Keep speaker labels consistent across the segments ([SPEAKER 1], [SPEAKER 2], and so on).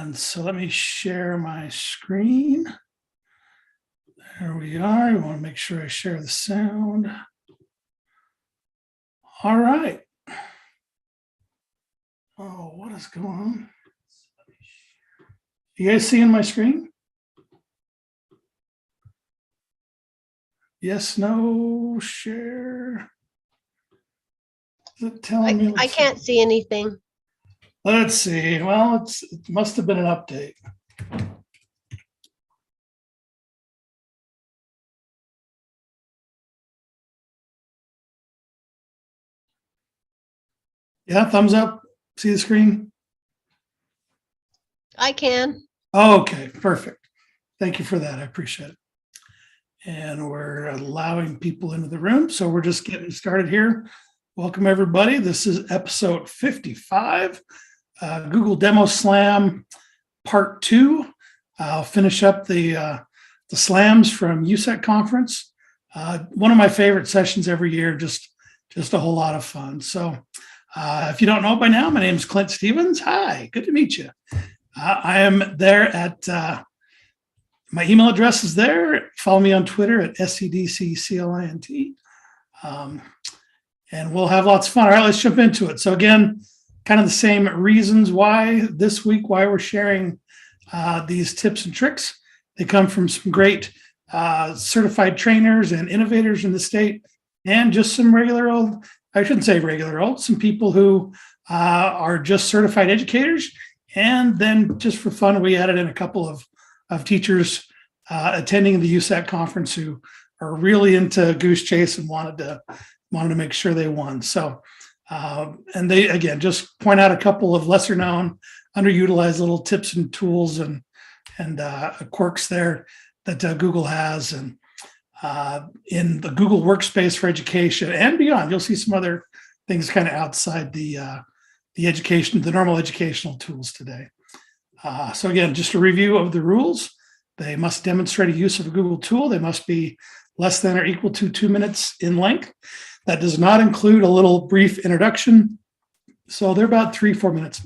[SPEAKER 1] And so let me share my screen. There we are. I want to make sure I share the sound. All right. Oh, what is going on? You guys seeing my screen? Yes, no, share. Is it telling me?
[SPEAKER 2] I can't see anything.
[SPEAKER 1] Let's see. Well, it must have been an update. Yeah, thumbs up. See the screen?
[SPEAKER 2] I can.
[SPEAKER 1] Oh, okay, perfect. Thank you for that. I appreciate it. And we're allowing people into the room. So we're just getting started here. Welcome, everybody. This is episode 55, Google Demo Slam Part 2. I'll finish up the slams from USEC conference. One of my favorite sessions every year, just a whole lot of fun. So if you don't know by now, my name is Clint Stevens. Hi, good to meet you. I am there at, my email address is there. Follow me on Twitter at SEDC and we'll have lots of fun. All right, let's jump into it. So again, kind of the same reasons why this week, why we're sharing these tips and tricks. They come from some great certified trainers and innovators in the state, and just some regular old, I shouldn't say regular old, some people who are just certified educators. And then just for fun, we added in a couple of teachers attending the USAC conference who are really into Goose Chase and wanted to make sure they won. So, and they, again, just point out a couple of lesser known, underutilized little tips and tools and quirks there that Google has. And in the Google workspace for education and beyond, you'll see some other things kind of outside the education, the normal educational tools today. So again, just a review of the rules. They must demonstrate a use of a Google tool. They must be less than or equal to 2 minutes in length. That does not include a little brief introduction. So they're about 3-4 minutes.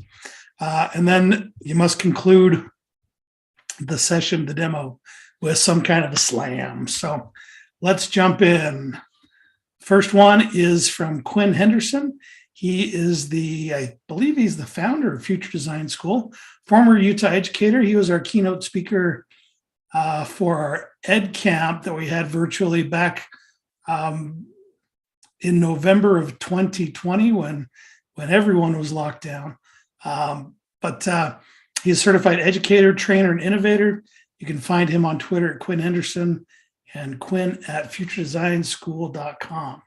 [SPEAKER 1] And then you must conclude the session, the demo, with some kind of a slam. So let's jump in. First one is from Quinn Henderson. He is I believe he's the founder of Future Design School, former Utah educator. He was our keynote speaker for our Ed Camp that we had virtually back in November of 2020 when everyone was locked down. But he's a certified educator, trainer, and innovator. You can find him on Twitter at Quinn Henderson and Quinn at futuredesignschool.com.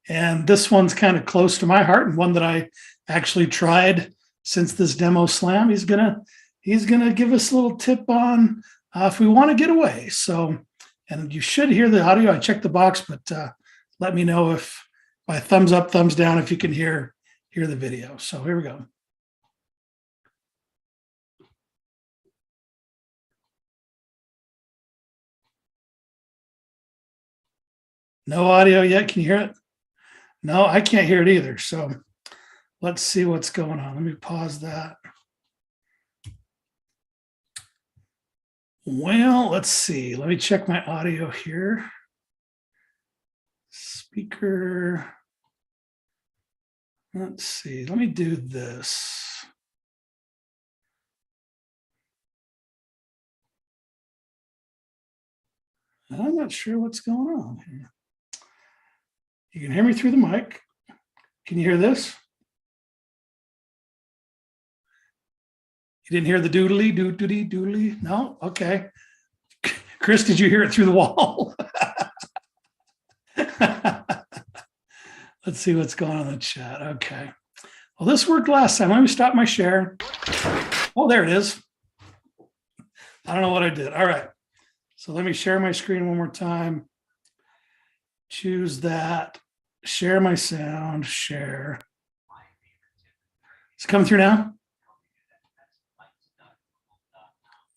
[SPEAKER 1] And this one's kind of close to my heart and one that I actually tried since this demo slam. He's gonna give us a little tip on if we want to get away. So, and you should hear the audio. I checked the box, but let me know if by thumbs up, thumbs down, if you can hear the video. So here we go. No audio yet. Can you hear it? No, I can't hear it either. So let's see what's going on. Let me pause that. Well, let's see. Let me check my audio here. Speaker. Let's see. Let me do this. I'm not sure what's going on here. You can hear me through the mic. Can you hear this? You didn't hear the doodly, doodly, doodly? No? Okay. Chris, did you hear it through the wall? Let's see what's going on in the chat. Okay. Well, this worked last time. Let me stop my share. Oh, there it is. I don't know what I did. All right. So let me share my screen one more time. Choose that. Share my sound. Share. It's coming through now?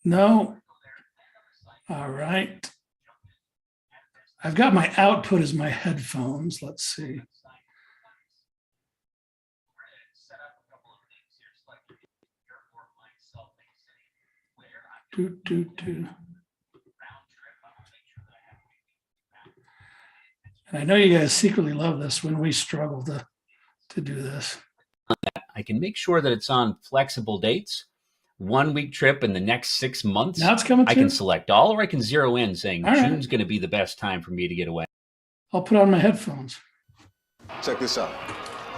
[SPEAKER 1] No. All right. I've got my output as my headphones. Let's see. And I know you guys secretly love this when we struggle to do this.
[SPEAKER 2] I can make sure that it's on flexible dates. 1 week trip in the next 6 months.
[SPEAKER 1] Now it's coming
[SPEAKER 2] I
[SPEAKER 1] through?
[SPEAKER 2] can select all, or I can zero in saying
[SPEAKER 1] All right.
[SPEAKER 2] June's going to be the best time for me to get away.
[SPEAKER 1] I'll put on my headphones.
[SPEAKER 3] Check this out.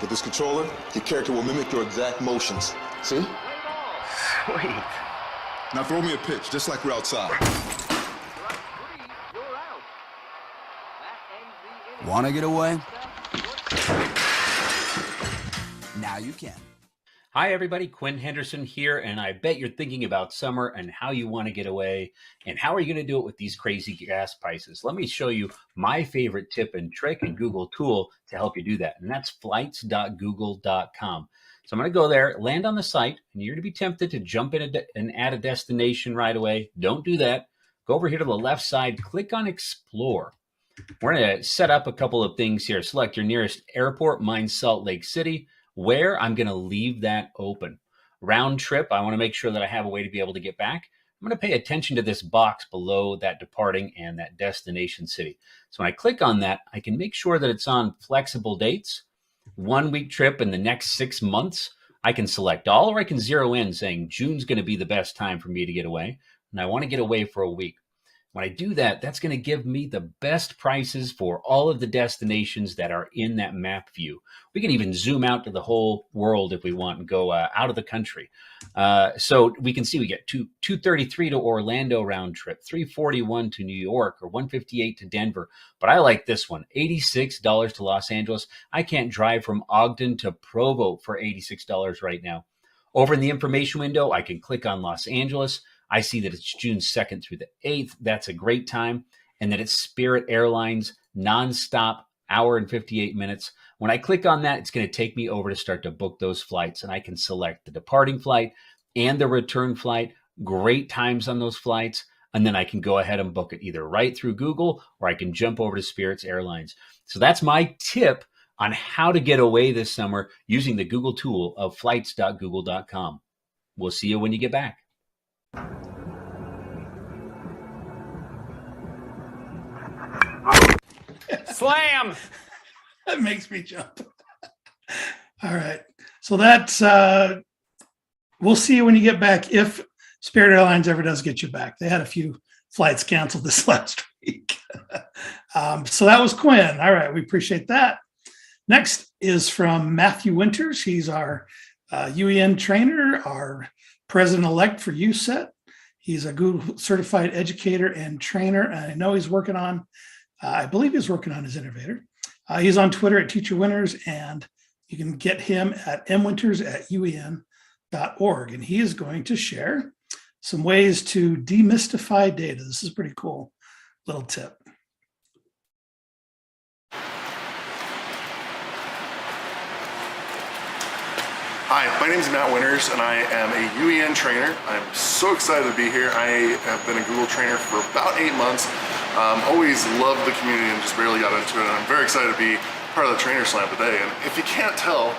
[SPEAKER 3] With this controller, your character will mimic your exact motions. See?
[SPEAKER 2] Sweet.
[SPEAKER 3] Now throw me a pitch, just like we're outside.
[SPEAKER 4] Want to get away? Now you can.
[SPEAKER 2] Hi, everybody. Quinn Henderson here, and I bet you're thinking about summer and how you want to get away, and how are you going to do it with these crazy gas prices? Let me show you my favorite tip and trick and Google tool to help you do that, and that's flights.google.com. So I'm going to go there, land on the site, and you're going to be tempted to jump in and add a destination right away. Don't do that. Go over here to the left side, click on Explore. We're going to set up a couple of things here. Select your nearest airport, mine's Salt Lake City. Where I'm going to leave that open. Round trip, I want to make sure that I have a way to be able to get back. I'm going to pay attention to this box below that departing and that destination city. So when I click on that, I can make sure that it's on flexible dates. 1 week trip in the next 6 months. I can select all, or I can zero in saying June's going to be the best time for me to get away. And I want to get away for a week. When I do that, that's going to give me the best prices for all of the destinations that are in that map view. We can even zoom out to the whole world if we want and go out of the country. So we can see we get $233 to Orlando round trip, $341 to New York, or $158 to Denver. But I like this one, $86 to Los Angeles. I can't drive from Ogden to Provo for $86 right now. Over in the information window, I can click on Los Angeles. I see that it's June 2nd through the 8th. That's a great time. And that it's Spirit Airlines, nonstop, hour and 58 minutes. When I click on that, it's going to take me over to start to book those flights. And I can select the departing flight and the return flight. Great times on those flights. And then I can go ahead and book it either right through Google, or I can jump over to Spirit Airlines. So that's my tip on how to get away this summer using the Google tool of flights.google.com. We'll see you when you get back.
[SPEAKER 5] Slam!
[SPEAKER 1] That makes me jump. All right. So that's, we'll see you when you get back if Spirit Airlines ever does get you back. They had a few flights canceled this last week. So that was Quinn. All right. We appreciate that. Next is from Matthew Winters. He's our UEN trainer, our president-elect for USET. He's a Google certified educator and trainer. And I know he's working on, I believe he's working on his innovator. He's on Twitter at Teacher Winters, and you can get him at mwinters@uen.org. And he is going to share some ways to demystify data. This is a pretty cool little tip.
[SPEAKER 6] Hi, my name is Matt Winters, and I am a UEN trainer. I'm so excited to be here. I have been a Google trainer for about 8 months. Always loved the community and just barely got into it. And I'm very excited to be part of the Trainer Slam today. And if you can't tell,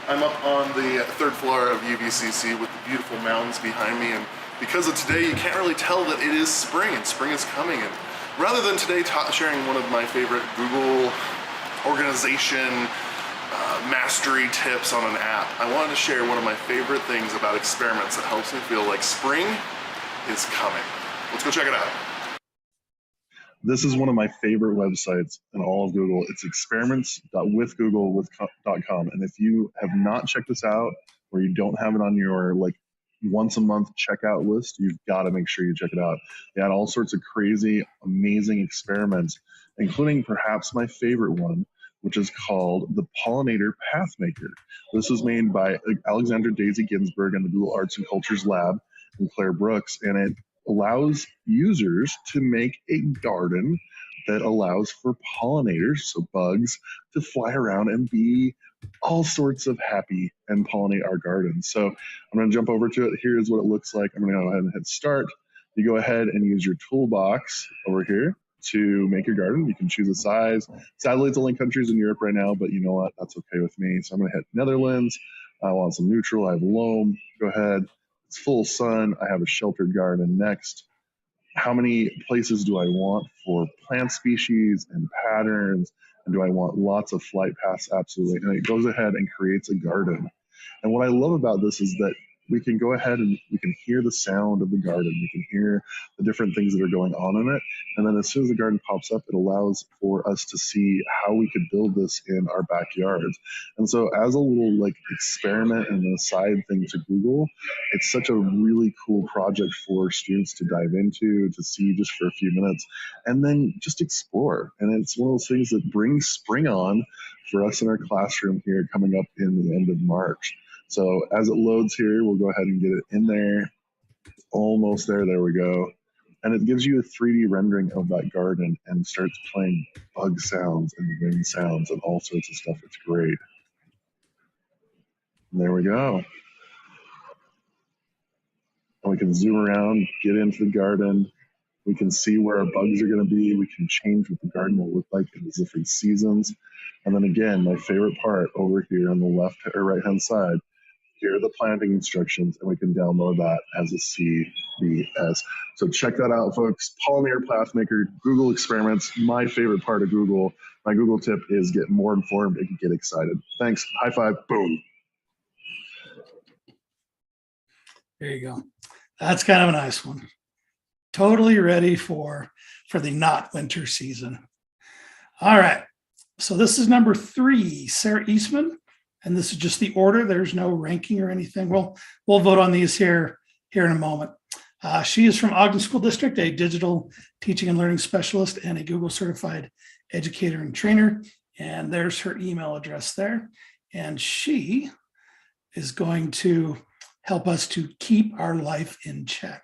[SPEAKER 6] I'm up on the 3rd floor of UVCC with the beautiful mountains behind me. And because of today, you can't really tell that it is spring, and spring is coming. And rather than today sharing one of my favorite Google organization mastery tips on an app, I wanted to share one of my favorite things about experiments that helps me feel like spring is coming. Let's go check it out.
[SPEAKER 7] This is one of my favorite websites in all of Google. It's experiments.withgoogle.com. And if you have not checked this out, or you don't have it on your once a month checkout list, you've got to make sure you check it out. They had all sorts of crazy, amazing experiments, including perhaps my favorite one, which is called the Pollinator Pathmaker. This was made by Alexandra Daisy Ginsburg in the Google Arts and Cultures Lab and Claire Brooks, and it allows users to make a garden that allows for pollinators, so bugs, to fly around and be all sorts of happy and pollinate our garden. So I'm going to jump over to it. Here's what it looks like. I'm going to go ahead and hit start. You go ahead and use your toolbox over here to make your garden. You can choose a size. Sadly, it's only countries in Europe right now, but you know what? That's okay with me. So I'm going to hit Netherlands. I want some neutral. I have loam. Go ahead, It's full sun. I have a sheltered garden next. How many places do I want for plant species and patterns? And do I want lots of flight paths? Absolutely. And it goes ahead and creates a garden. And what I love about this is that we can go ahead and we can hear the sound of the garden. We can hear the different things that are going on in it. And then as soon as the garden pops up, it allows for us to see how we could build this in our backyards. And so as a little like experiment and a side thing to Google, it's such a really cool project for students to dive into, to see just for a few minutes, and then just explore. And it's one of those things that brings spring on for us in our classroom here coming up in the end of March. So as it loads here, we'll go ahead and get it in there. It's almost there. There we go. And it gives you a 3D rendering of that garden and starts playing bug sounds and wind sounds and all sorts of stuff. It's great. And there we go. And we can zoom around, get into the garden. We can see where our bugs are going to be. We can change what the garden will look like in the different seasons. And then again, my favorite part over here on the left or right hand side, here are the planting instructions, and we can download that as a CVS. So check that out, folks. Pollinator Pathmaker, Google experiments, my favorite part of Google. My Google tip is get more informed and get excited. Thanks. High five. Boom.
[SPEAKER 1] There you go. That's kind of a nice one. Totally ready for the not winter season. All right. So this is number 3, Sarah Eastman. And this is just the order. There's no ranking or anything. We'll vote on these here in a moment. She is from Ogden School District, a digital teaching and learning specialist and a Google certified educator and trainer. And there's her email address there. And she is going to help us to keep our life in check.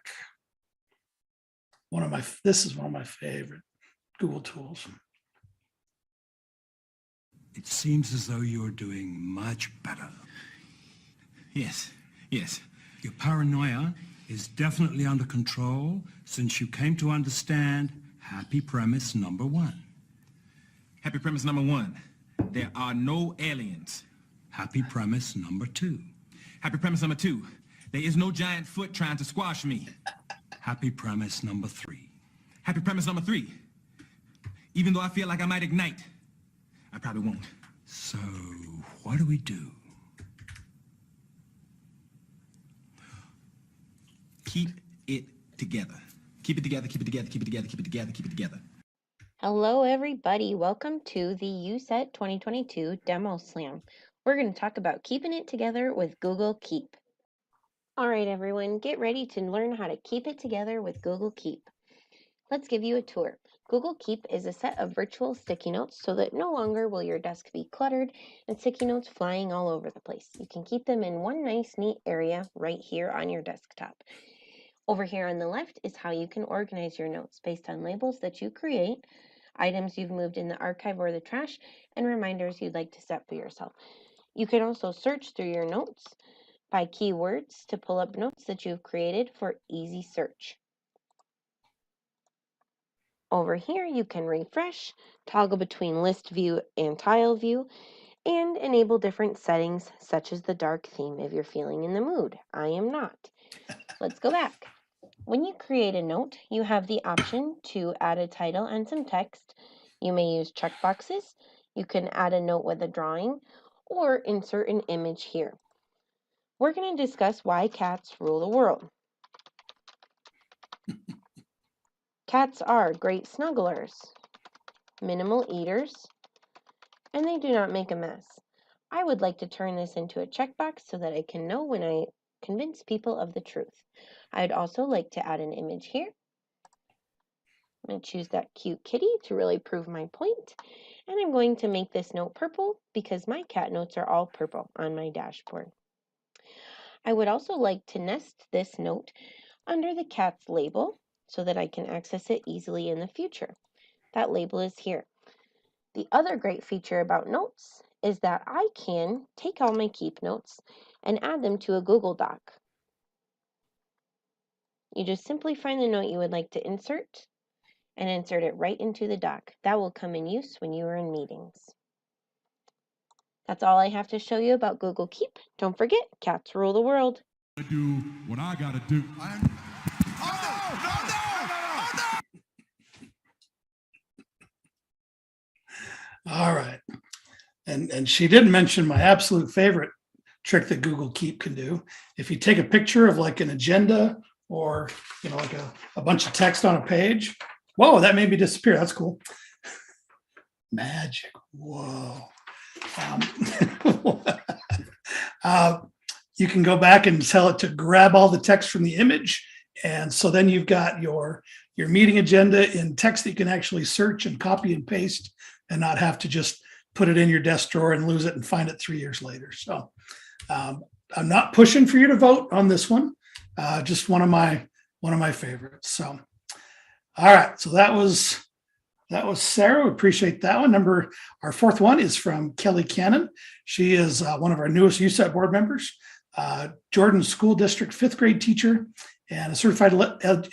[SPEAKER 1] This is one of my favorite Google tools.
[SPEAKER 5] It seems as though you're doing much better.
[SPEAKER 8] Yes.
[SPEAKER 5] Your paranoia is definitely under control since you came to understand happy premise number 1.
[SPEAKER 8] Happy premise number 1. There are no aliens.
[SPEAKER 5] Happy premise number 2.
[SPEAKER 8] Happy premise number 2. There is no giant foot trying to squash me.
[SPEAKER 5] Happy premise number 3.
[SPEAKER 8] Happy premise number 3. Even though I feel like I might ignite, I probably won't.
[SPEAKER 5] So, what do we do?
[SPEAKER 8] Keep it together. Keep it together, keep it together, keep it together, keep it together, keep it together.
[SPEAKER 9] Hello, everybody. Welcome to the USET 2022 Demo Slam. We're going to talk about keeping it together with Google Keep. All right, everyone, get ready to learn how to keep it together with Google Keep. Let's give you a tour. Google Keep is a set of virtual sticky notes so that no longer will your desk be cluttered and sticky notes flying all over the place. You can keep them in one nice, neat area right here on your desktop. Over here on the left is how you can organize your notes based on labels that you create, items you've moved in the archive or the trash, and reminders you'd like to set for yourself. You can also search through your notes by keywords to pull up notes that you've created for easy search. Over here, you can refresh, toggle between list view and tile view, and enable different settings such as the dark theme if you're feeling in the mood. I am not. Let's go back. When you create a note, you have the option to add a title and some text. You may use checkboxes. You can add a note with a drawing or insert an image here. We're going to discuss why cats rule the world. Cats are great snugglers, minimal eaters, and they do not make a mess. I would like to turn this into a checkbox so that I can know when I convince people of the truth. I'd also like to add an image here. I'm going to choose that cute kitty to really prove my point. And I'm going to make this note purple because my cat notes are all purple on my dashboard. I would also like to nest this note under the cat's label so that I can access it easily in the future. That label is here. The other great feature about notes is that I can take all my Keep notes and add them to a Google Doc. You just simply find the note you would like to insert and insert it right into the doc. That will come in use when you are in meetings. That's all I have to show you about Google Keep. Don't forget, cats rule the world.
[SPEAKER 8] Do what I gotta do.
[SPEAKER 1] All right. And she didn't mention my absolute favorite trick that Google Keep can do. If you take a picture of like an agenda or, like a bunch of text on a page, whoa, that made me disappear. That's cool. Magic. Whoa. You can go back and tell it to grab all the text from the image. And so then you've got your meeting agenda in text that you can actually search and copy and paste and not have to just put it in your desk drawer and lose it and find it 3 years later. So I'm not pushing for you to vote on this one. Just one of my favorites. So, all right. So that was Sarah. We appreciate that one. Our fourth one is from Kelly Cannon. She is one of our newest USET board members, Jordan School District 5th grade teacher and a certified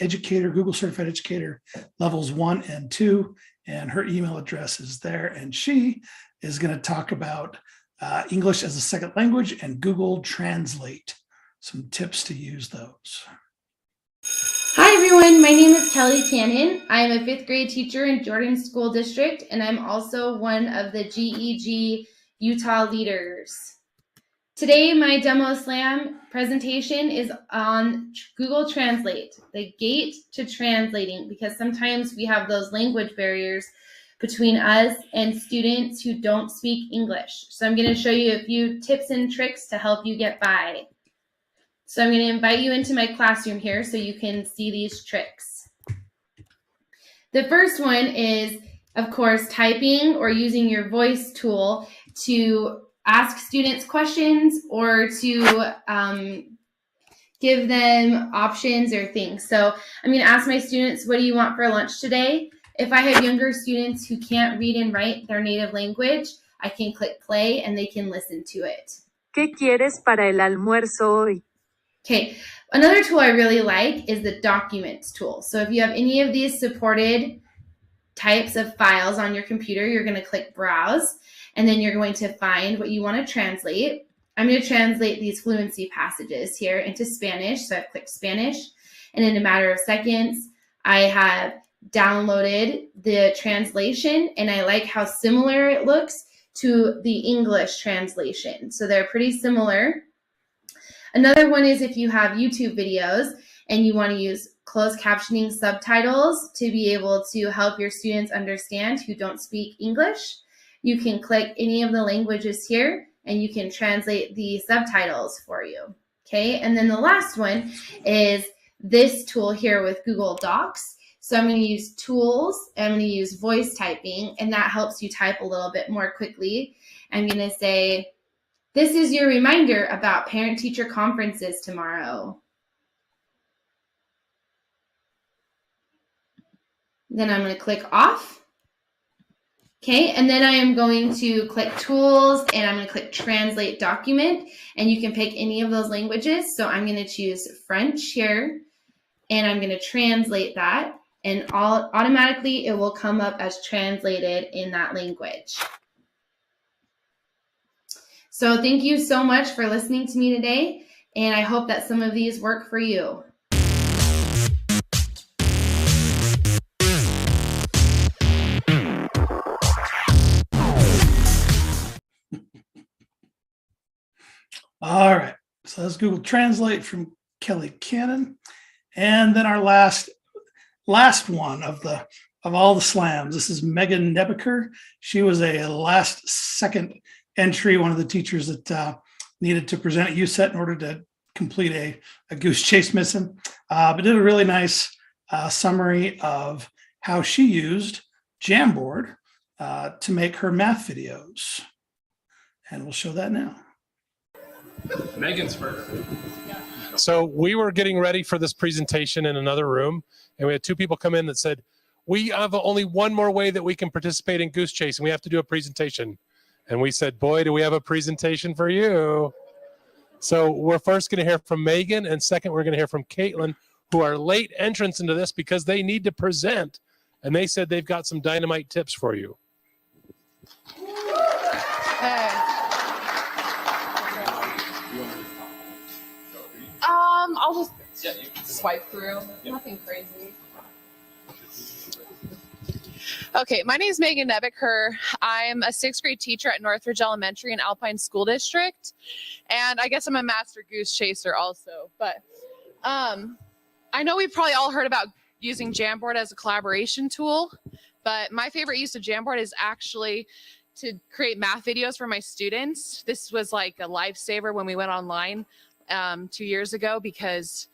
[SPEAKER 1] educator, Google certified educator levels 1 and 2. And her email address is there. And she is going to talk about English as a second language and Google Translate, some tips to use those.
[SPEAKER 10] Hi everyone, my name is Kelly Cannon. I am a 5th grade teacher in Jordan School District, and I'm also one of the GEG Utah leaders. Today, my Demo Slam presentation is on Google Translate, the gate to translating, because sometimes we have those language barriers between us and students who don't speak English. So I'm going to show you a few tips and tricks to help you get by. So I'm going to invite you into my classroom here so you can see these tricks. The first one is, of course, typing or using your voice tool to ask students questions or to give them options or things. So I'm going to ask my students, what do you want for lunch today? If I have younger students who can't read and write their native language, I can click play and they can listen to it.
[SPEAKER 11] ¿Qué quieres para el almuerzo hoy?
[SPEAKER 10] Okay, another tool I really like is the Documents tool. So if you have any of these supported types of files on your computer, you're going to click Browse, and then you're going to find what you want to translate. I'm going to translate these fluency passages here into Spanish. So I've clicked Spanish, and in a matter of seconds, I have downloaded the translation, and I like how similar it looks to the English translation. So they're pretty similar. Another one is if you have YouTube videos and you want to use closed captioning subtitles to be able to help your students understand who don't speak English, you can click any of the languages here and you can translate the subtitles for you. Okay, and then the last one is this tool here with Google Docs. So I'm going to use tools, I'm going to use voice typing, and that helps you type a little bit more quickly. I'm going to say, this is your reminder about parent-teacher conferences tomorrow. Then I'm going to click off. Okay, and then I am going to click Tools, and I'm going to click Translate Document, and you can pick any of those languages. So I'm going to choose French here, and I'm going to translate that, and automatically it will come up as translated in that language. So thank you so much for listening to me today, and I hope that some of these work for you.
[SPEAKER 1] All right, so that's Google Translate from Kelly Cannon. And then our last one of all the slams. This is Megan Nebeker. She was a last second entry, one of the teachers that needed to present at USET in order to complete a goose chase mission, but did a really nice summary of how she used Jamboard to make her math videos. And we'll show that now.
[SPEAKER 12] Megan's first. So we were getting ready for this presentation in another room, and we had two people come in that said, we have only one more way that we can participate in goose chase, and we have to do a presentation. And we said, boy, do we have a presentation for you. So we're first going to hear from Megan, and second, we're going to hear from Caitlin, who are late entrants into this because they need to present. And they said they've got some dynamite tips for you.
[SPEAKER 13] swipe through. Nothing crazy. Okay, my name is Megan Nebeker. I'm a sixth grade teacher at Northridge Elementary in Alpine School District. And I guess I'm a master goose chaser also. But I know we've probably all heard about using Jamboard as a collaboration tool. But my favorite use of Jamboard is actually to create math videos for my students. This was like a lifesaver when we went online 2 years ago because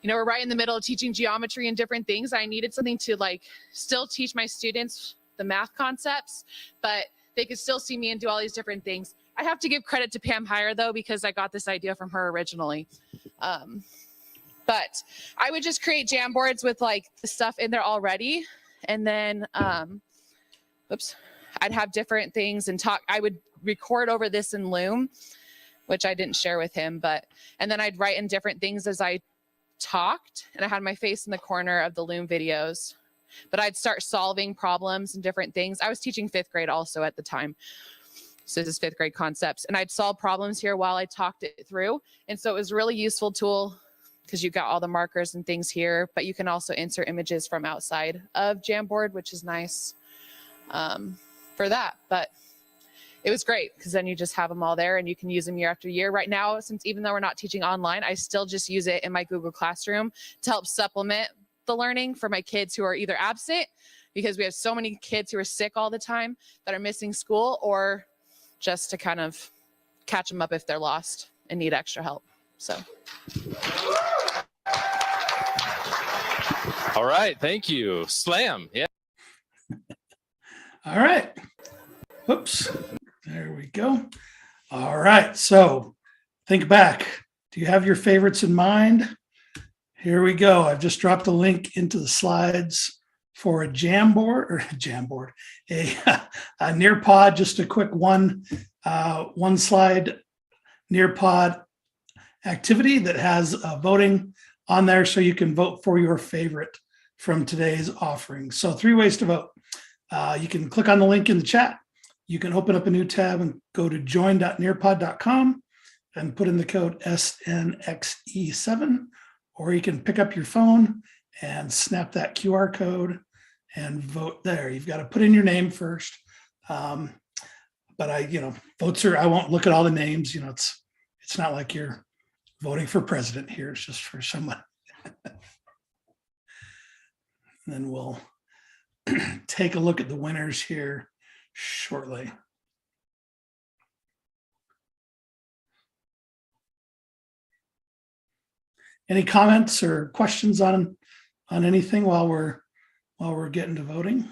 [SPEAKER 13] we're right in the middle of teaching geometry and different things. I needed something to still teach my students the math concepts, but they could still see me and do all these different things. I have to give credit to Pam Heyer though, because I got this idea from her originally. But I would just create Jamboards with the stuff in there already. And then, I'd have different things and talk. I would record over this in Loom, which I didn't share with him, and then I'd write in different things as I talked, and I had my face in the corner of the Loom videos, but I'd start solving problems and different things. I was teaching fifth grade also at the time. So this is fifth grade concepts, and I'd solve problems here while I talked it through. And so it was a really useful tool because you've got all the markers and things here, but you can also insert images from outside of Jamboard, which is nice for that. But it was great because then you just have them all there and you can use them year after year. Right now, since even though we're not teaching online, I still just use it in my Google Classroom to help supplement the learning for my kids who are either absent because we have so many kids who are sick all the time that are missing school, or just to kind of catch them up if they're lost and need extra help. So.
[SPEAKER 14] All right. Thank you. Slam. Yeah.
[SPEAKER 1] All right. Oops. There we go. All right. So think back. Do you have your favorites in mind? Here we go. I've just dropped a link into the slides for a Jamboard, a Nearpod, just a quick one slide Nearpod activity that has voting on there so you can vote for your favorite from today's offering. So 3 ways to vote. You can click on the link in the chat. You can open up a new tab and go to join.nearpod.com and put in the code SNXE7, or you can pick up your phone and snap that QR code and vote there. You've got to put in your name first. But votes are, I won't look at all the names. It's not like you're voting for president here. It's just for someone. And then we'll take a look at the winners here shortly. Any comments or questions on anything while we're getting to voting?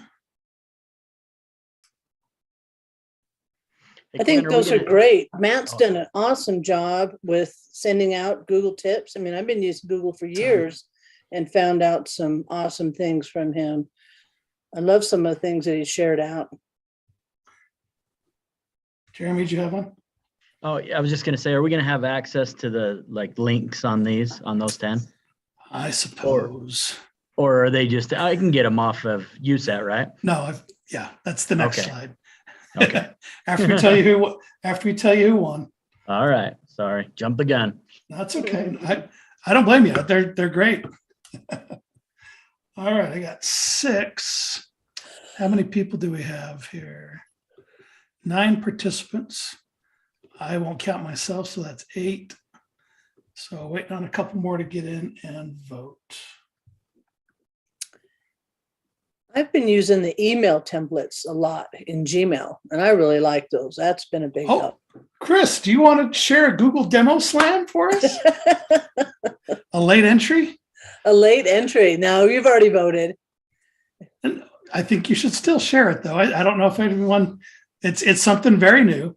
[SPEAKER 15] I think those are great. Matt's done an awesome job with sending out Google tips. I mean, I've been using Google for years and found out some awesome things from him. I love some of the things that he shared out.
[SPEAKER 1] Jeremy, do you have one?
[SPEAKER 16] Oh, I was just going to say, are we going to have access to the links on those 10?
[SPEAKER 1] I suppose.
[SPEAKER 16] Or are they just, I can get them off of USET, right?
[SPEAKER 1] No, yeah, that's the next slide.
[SPEAKER 16] Okay.
[SPEAKER 1] After we tell you who won.
[SPEAKER 16] All right. Sorry. Jump the gun.
[SPEAKER 1] That's okay. I don't blame you. They're great. All right. I got 6. How many people do we have here? 9 participants. I won't count myself, so that's 8. So waiting on a couple more to get in and vote.
[SPEAKER 15] I've been using the email templates a lot in Gmail, and I really like those. That's been a big help.
[SPEAKER 1] Chris, do you want to share a Google demo slam for us? A late entry?
[SPEAKER 15] A late entry. No, you've already voted.
[SPEAKER 1] And I think you should still share it, though. I don't know if anyone, it's something very new.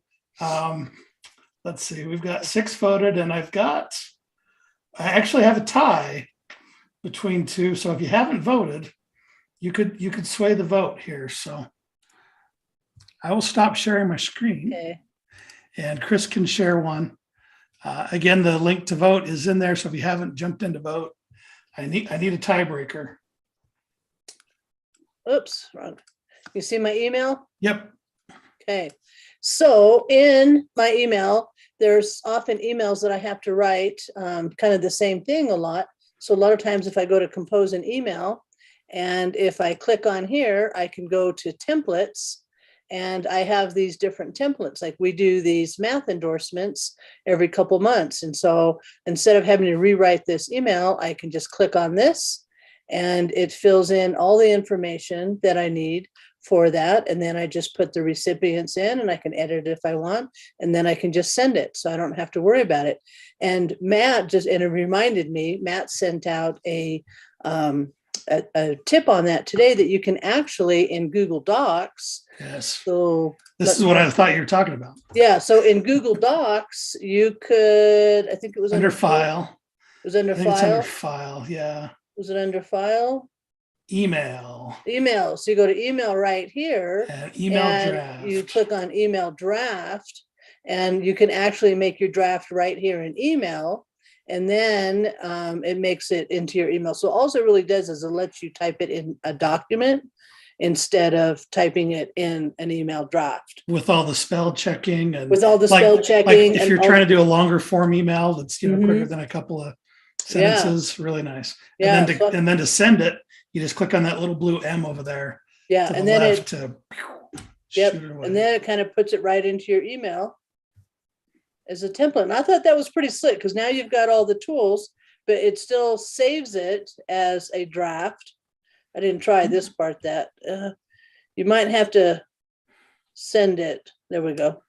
[SPEAKER 1] Let's see, we've got 6 voted, and I actually have a tie between 2. So if you haven't voted, you could sway the vote here. So I will stop sharing my screen.
[SPEAKER 15] Okay.
[SPEAKER 1] And Chris can share one. Again, the link to vote is in there. So if you haven't jumped in to vote, I need a tiebreaker.
[SPEAKER 15] Oops, wrong. You see my email?
[SPEAKER 1] Yep.
[SPEAKER 15] Okay. So in my email, there's often emails that I have to write, kind of the same thing a lot. So a lot of times if I go to compose an email, and if I click on here, I can go to templates, and I have these different templates. Like we do these math endorsements every couple months. And so instead of having to rewrite this email, I can just click on this and it fills in all the information that I need for that. And then I just put the recipients in and I can edit it if I want, and then I can just send it. So I don't have to worry about it. And Matt just, and it reminded me, Matt sent out a tip on that today that you can actually in Google Docs.
[SPEAKER 1] Yes.
[SPEAKER 15] So
[SPEAKER 1] this is what I thought you were talking about.
[SPEAKER 15] Yeah. So in Google Docs, you could, I think it was
[SPEAKER 1] under file.
[SPEAKER 15] It was under
[SPEAKER 1] I think
[SPEAKER 15] file.
[SPEAKER 1] It's under file. Yeah.
[SPEAKER 15] Was it under file?
[SPEAKER 1] Email.
[SPEAKER 15] Email. So you go to email right here.
[SPEAKER 1] And email draft.
[SPEAKER 15] You click on email draft, and you can actually make your draft right here in email. And then it makes it into your email. So all it really does is it lets you type it in a document instead of typing it in an email draft.
[SPEAKER 1] With all the spell checking and
[SPEAKER 15] with all the spell checking.
[SPEAKER 1] Like if you're trying to do a longer form email that's quicker than a couple of sentences,
[SPEAKER 15] Yeah.
[SPEAKER 1] really nice.
[SPEAKER 15] Yeah,
[SPEAKER 1] And then to send it, you just click on that little blue M over there.
[SPEAKER 15] Yeah,
[SPEAKER 1] to
[SPEAKER 15] and
[SPEAKER 1] the
[SPEAKER 15] then
[SPEAKER 1] left
[SPEAKER 15] it.
[SPEAKER 1] to
[SPEAKER 15] Yep,
[SPEAKER 1] shoot it away.
[SPEAKER 15] and then it kind of puts it right into your email as a template. And I thought that was pretty slick because now you've got all the tools, but it still saves it as a draft. I didn't try this part. That you might have to send it. There we go.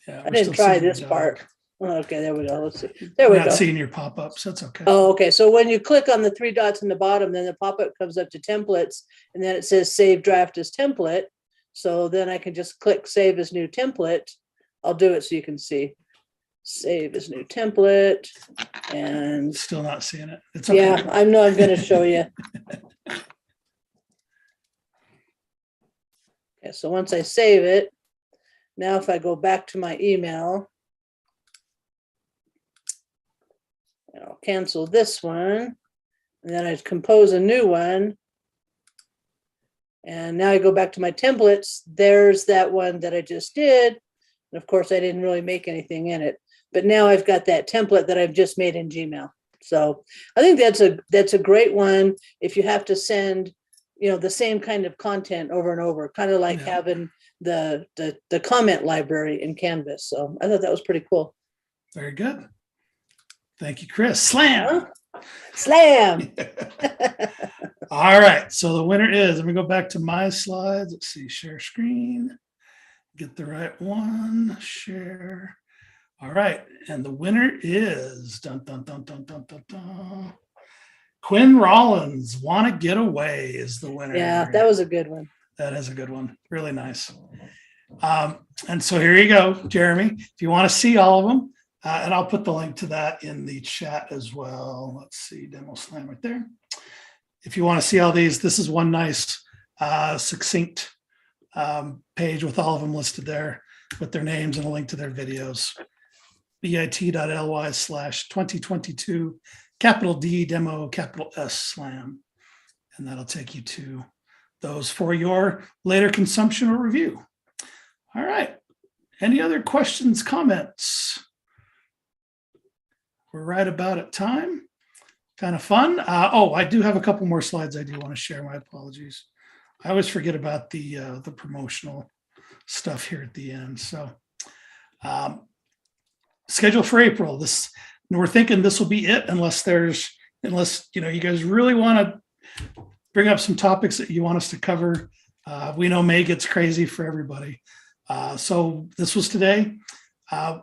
[SPEAKER 1] Yeah,
[SPEAKER 15] I didn't try this part. Oh, okay, there we go. Let's see. There
[SPEAKER 1] We're
[SPEAKER 15] we
[SPEAKER 1] not
[SPEAKER 15] go.
[SPEAKER 1] seeing your pop-ups. That's okay.
[SPEAKER 15] Oh, okay. So when you click on the three dots in the bottom, then the pop-up comes up to templates, and then it says save draft as template. So then I can just click save as new template. I'll do it so you can see. Save as new template, and
[SPEAKER 1] still not seeing it. It's okay.
[SPEAKER 15] Yeah, I know. I'm going to show you. Okay, so once I save it, now if I go back to my email, I'll cancel this one, and then I compose a new one. And now I go back to my templates. There's that one that I just did. And of course, I didn't really make anything in it. But now I've got that template that I've just made in Gmail. So I think that's a great one if you have to send, the same kind of content over and over, kind of like having the comment library in Canvas. So I thought that was pretty cool.
[SPEAKER 1] Very good. Thank you, Chris. Slam.
[SPEAKER 15] Slam.
[SPEAKER 1] All right. So the winner is, let me go back to my slides. Let's see, share screen. Get the right one. Share. All right. And the winner is dun, dun, dun, dun, dun, dun, dun. Quinn Rollins, Want to Get Away is the winner.
[SPEAKER 15] Yeah, that was a good one.
[SPEAKER 1] That is a good one. Really nice. And so here you go, Jeremy. If you want to see all of them, and I'll put the link to that in the chat as well. Let's see, Demo Slam right there. If you want to see all these, this is one nice succinct page with all of them listed there with their names and a link to their videos. bit.ly/2022 capital D demo capital S slam. And that'll take you to those for your later consumption or review. All right. Any other questions, comments? We're right about at time. Kind of fun. I do have a couple more slides I do want to share. My apologies. I always forget about the promotional stuff here at the end. So schedule for April. We're thinking this will be it unless you guys really want to bring up some topics that you want us to cover. We know May gets crazy for everybody. So this was today.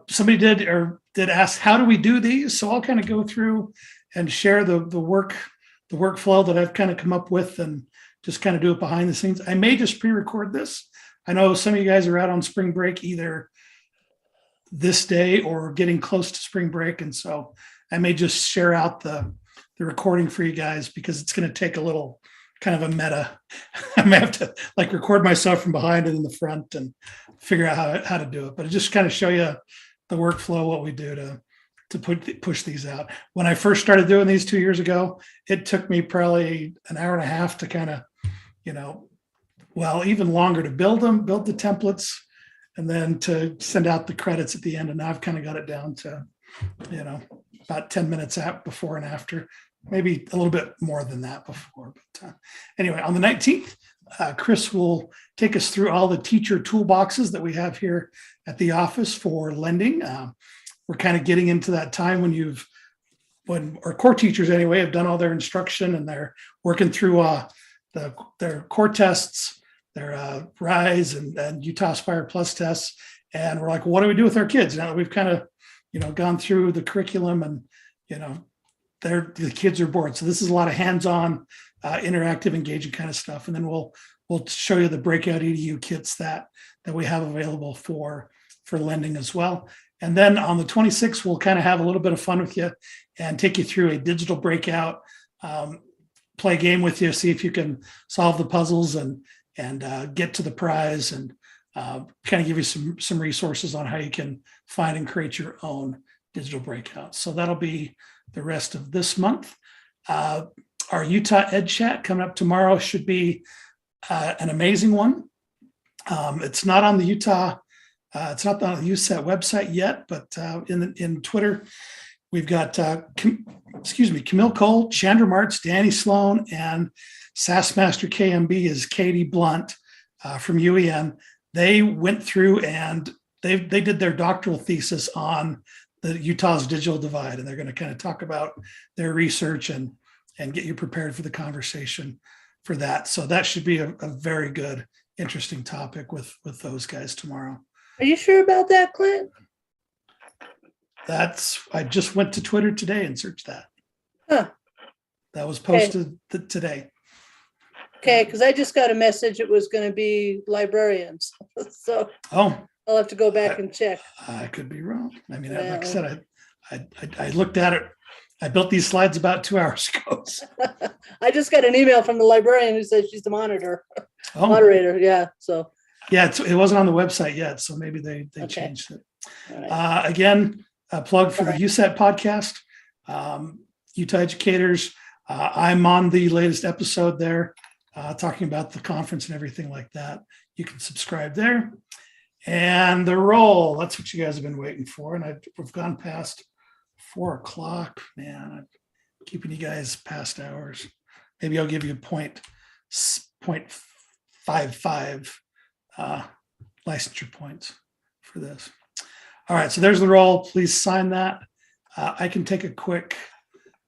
[SPEAKER 1] Somebody did ask, how do we do these? So I'll kind of go through and share the workflow that I've kind of come up with and just kind of do it behind the scenes. I may just pre-record this. I know some of you guys are out on spring break either this day or getting close to spring break. And so I may just share out the recording for you guys because it's going to take a little kind of a meta. I may have to record myself from behind and in the front and figure out how to do it. But it just kind of show you the workflow, what we do to push these out. When I first started doing these 2 years ago, it took me probably an hour and a half to kind of, well, even longer to build them, build the templates, and then to send out the credits at the end. And now I've kind of got it down to, about 10 minutes out before and after, maybe a little bit more than that before. But anyway, on the 19th, Chris will take us through all the teacher toolboxes that we have here at the office for lending. We're kind of getting into that time when our core teachers anyway have done all their instruction and they're working through their core tests, their RISE and Utah Aspire Plus tests. And we're like, what do we do with our kids now that we've kind of, gone through the curriculum and, the kids are bored. So this is a lot of hands-on, interactive, engaging kind of stuff. And then we'll show you the breakout EDU kits that we have available for lending as well. And then on the 26th, we'll kind of have a little bit of fun with you and take you through a digital breakout, play a game with you, see if you can solve the puzzles and get to the prize, and kind of give you some resources on how you can find and create your own digital breakout. So that'll be the rest of this month. Our Utah Ed Chat coming up tomorrow should be an amazing one. It's not on the Utah, it's not on the USET website yet, but in Twitter, we've got, Camille Cole, Chandra Martz, Danny Sloan, and SAS Master KMB is Katie Blunt from UEN. They went through and they did their doctoral thesis on the Utah's digital divide, and they're going to kind of talk about their research and get you prepared for the conversation for that. So that should be a very good, interesting topic with those guys tomorrow.
[SPEAKER 15] Are you sure about that, Clint?
[SPEAKER 1] I just went to Twitter today and searched that.
[SPEAKER 15] Huh.
[SPEAKER 1] That was posted today.
[SPEAKER 15] Okay, because I just got a message it was going to be librarians. So I'll have to go back and check.
[SPEAKER 1] I could be wrong. I mean, like I said, I looked at it. I built these slides about 2 hours ago.
[SPEAKER 15] I just got an email from the librarian who says she's the moderator. Yeah. So
[SPEAKER 1] yeah, it wasn't on the website yet, so maybe they changed it. Right. Again, a plug for the USET podcast, Utah Educators. I'm on the latest episode there, talking about the conference and everything like that. You can subscribe there. And the roll, that's what you guys have been waiting for. And we've gone past 4 o'clock. Man, I'm keeping you guys past hours. Maybe I'll give you a 0.55 licensure points for this. All right, so there's the roll. Please sign that. I can take a quick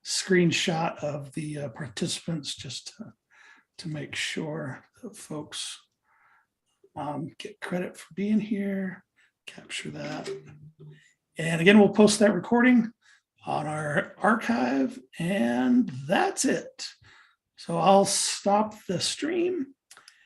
[SPEAKER 1] screenshot of the participants just to make sure that folks get credit for being here. Capture that. And again, we'll post that recording on our archive, and that's it. So I'll stop the stream